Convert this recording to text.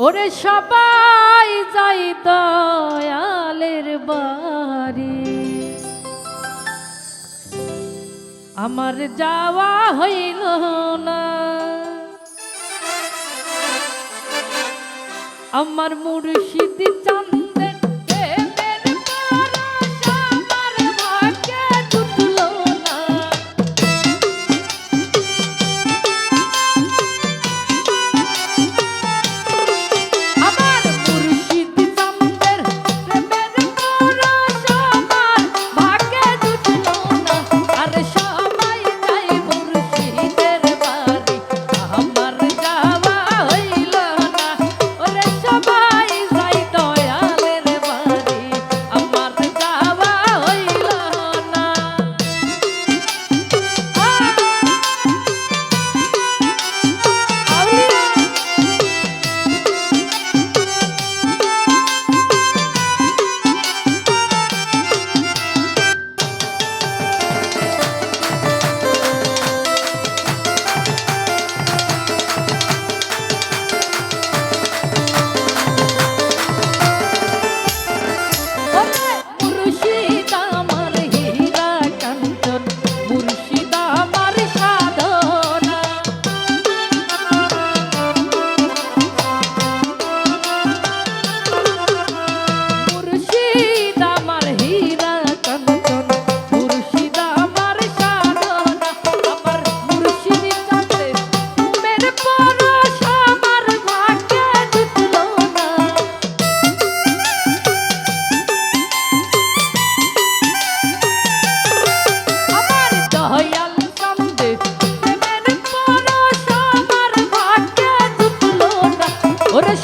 ওরে সবাই যাই দয়ালের বাড়ি, আমার যাওয়া হইল না। আমার মুর্শিদ চান্দের প্রেমের পরশ আমার ভাগ্যে জুটল না। আমার মুর্শিদ চান্দের প্রেমের পরশ আমার ভাগ্যে জুটল না। আর সবাই যাই মুর্শিদের বাড়ি, আমার যাওয়া হইল না। ওরে সবাই যাই দয়ালের বাড়ি, আমার যাওয়া হইল না। মুর্শিদ আমার হীরা কাঞ্চন, মুর্শিদ আমার সাধনা। মুর্শিদ আমার হীরা কাঞ্চন, মুর্শিদ আমার সাধনা। আমার মুর্শিদ চাঁদের প্রেমের পরশ আমার ভাগ্যে জুটল না। আমার দয়াল চাঁদের প্রেমের পরশ আমার ভাগ্যে জুটল না। ওরে